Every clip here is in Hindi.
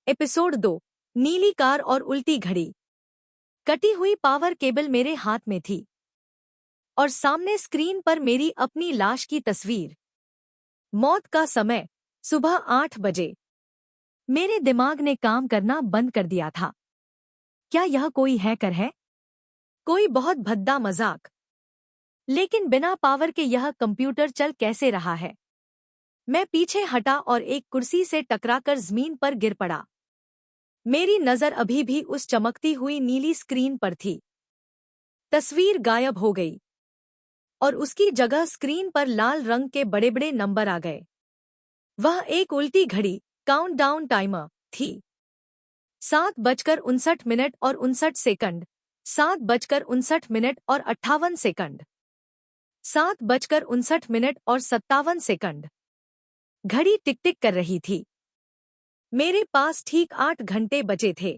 एपिसोड 2। नीली कार और उल्टी घड़ी। कटी हुई पावर केबल मेरे हाथ में थी और सामने स्क्रीन पर मेरी अपनी लाश की तस्वीर। मौत का समय सुबह 8 बजे। मेरे दिमाग ने काम करना बंद कर दिया था। क्या यह कोई हैकर है? कोई बहुत भद्दा मजाक? लेकिन बिना पावर के यह कंप्यूटर चल कैसे रहा है? मैं पीछे हटा और एक कुर्सी से टकराकर जमीन पर गिर पड़ा। मेरी नजर अभी भी उस चमकती हुई नीली स्क्रीन पर थी। तस्वीर गायब हो गई और उसकी जगह स्क्रीन पर लाल रंग के बड़े बड़े नंबर आ गए। वह एक उल्टी घड़ी, काउंटडाउन टाइमर थी। 7:59 और 59 सेकंड, 7:59 और 58 सेकंड, 7:59 और 57 सेकंड। घड़ी टिक टिक कर रही थी। मेरे पास ठीक 8 घंटे बचे थे।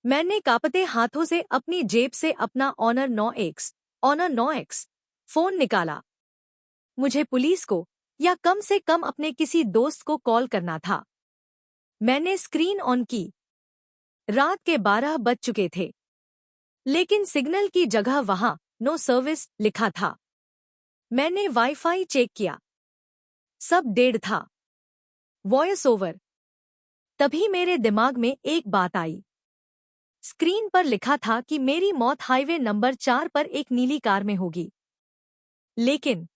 मैंने कांपते हाथों से अपनी जेब से अपना ऑनर 9X फोन निकाला। मुझे पुलिस को या कम से कम अपने किसी दोस्त को कॉल करना था। मैंने स्क्रीन ऑन की। रात के 12 बज चुके थे, लेकिन सिग्नल की जगह वहां नो सर्विस लिखा था। मैंने वाईफाई चेक किया, सब डेड था। Voice over. तभी मेरे दिमाग में एक बात आई। स्क्रीन पर लिखा था कि मेरी मौत हाईवे नंबर 4 पर एक नीली कार में होगी। लेकिन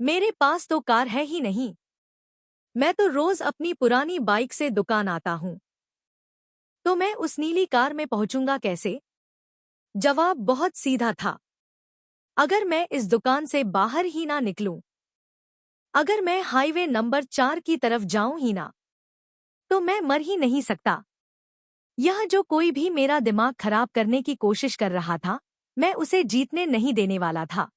मेरे पास तो कार है ही नहीं। मैं तो रोज अपनी पुरानी बाइक से दुकान आता हूं। तो मैं उस नीली कार में पहुंचूंगा कैसे? जवाब बहुत सीधा था। अगर मैं इस दुकान से बाहर ही ना निकलूं, अगर मैं हाईवे नंबर 4 की तरफ जाऊं ही ना, तो मैं मर ही नहीं सकता। यह जो कोई भी मेरा दिमाग खराब करने की कोशिश कर रहा था, मैं उसे जीतने नहीं देने वाला था।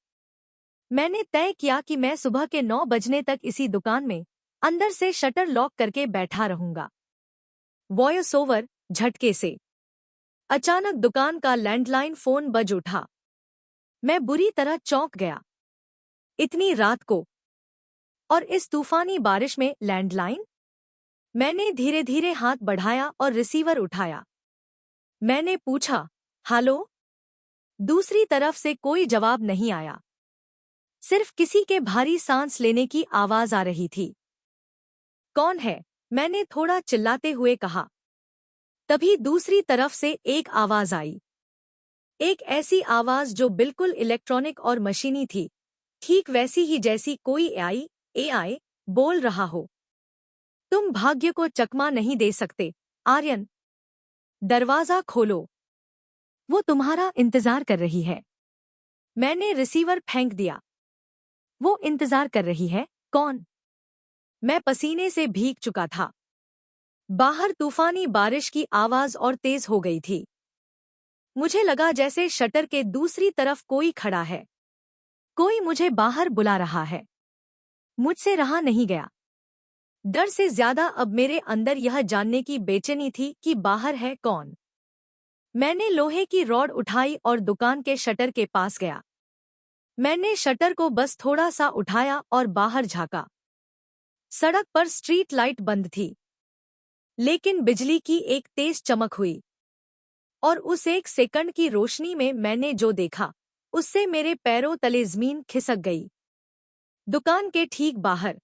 मैंने तय किया कि मैं सुबह के 9 बजने तक इसी दुकान में अंदर से शटर लॉक करके बैठा रहूंगा। Voice over. झटके से अचानक दुकान का लैंडलाइन फोन बज उठा। मैं बुरी तरह चौंक गया। इतनी रात को और इस तूफानी बारिश में लैंडलाइन? मैंने धीरे धीरे हाथ बढ़ाया और रिसीवर उठाया। मैंने पूछा, हेलो? दूसरी तरफ से कोई जवाब नहीं आया। सिर्फ किसी के भारी सांस लेने की आवाज आ रही थी। कौन है? मैंने थोड़ा चिल्लाते हुए कहा। तभी दूसरी तरफ से एक आवाज आई। एक ऐसी आवाज जो बिल्कुल इलेक्ट्रॉनिक और मशीनी थी, ठीक वैसी ही जैसी कोई एआई बोल रहा हो। तुम भाग्य को चकमा नहीं दे सकते, आर्यन। दरवाजा खोलो, वो तुम्हारा इंतजार कर रही है। मैंने रिसीवर फेंक दिया। वो इंतजार कर रही है? कौन? मैं पसीने से भीग चुका था। बाहर तूफानी बारिश की आवाज और तेज हो गई थी। मुझे लगा जैसे शटर के दूसरी तरफ कोई खड़ा है। कोई मुझे बाहर बुला रहा है। मुझसे रहा नहीं गया। डर से ज्यादा अब मेरे अंदर यह जानने की बेचैनी थी कि बाहर है कौन। मैंने लोहे की रॉड उठाई और दुकान के शटर के पास गया। मैंने शटर को बस थोड़ा सा उठाया और बाहर झांका। सड़क पर स्ट्रीट लाइट बंद थी, लेकिन बिजली की एक तेज चमक हुई और उस 1 सेकंड की रोशनी में मैंने जो देखा, उससे मेरे पैरों तले जमीन खिसक गई। दुकान के ठीक बाहर,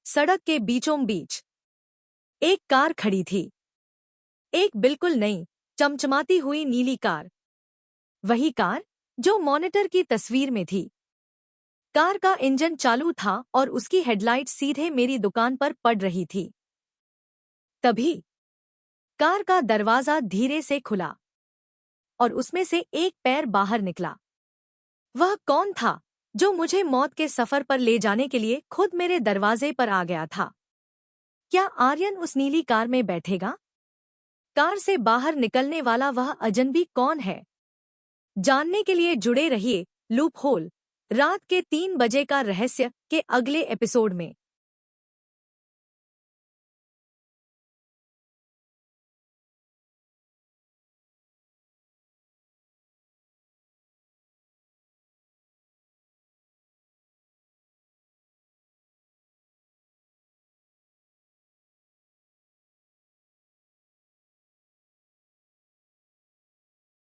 सड़क के बीचों बीच, एक कार खड़ी थी। एक बिल्कुल नई, चमचमाती हुई नीली कार। वही कार जो मॉनिटर की तस्वीर में थी। कार का इंजन चालू था और उसकी हेडलाइट सीधे मेरी दुकान पर पड़ रही थी। तभी कार का दरवाजा धीरे से खुला और उसमें से एक पैर बाहर निकला। वह कौन था जो मुझे मौत के सफर पर ले जाने के लिए खुद मेरे दरवाजे पर आ गया था? क्या आर्यन उस नीली कार में बैठेगा? कार से बाहर निकलने वाला वह अजनबी कौन है? जानने के लिए जुड़े रहिए लूप होल, रात के 3 बजे का रहस्य के अगले एपिसोड में।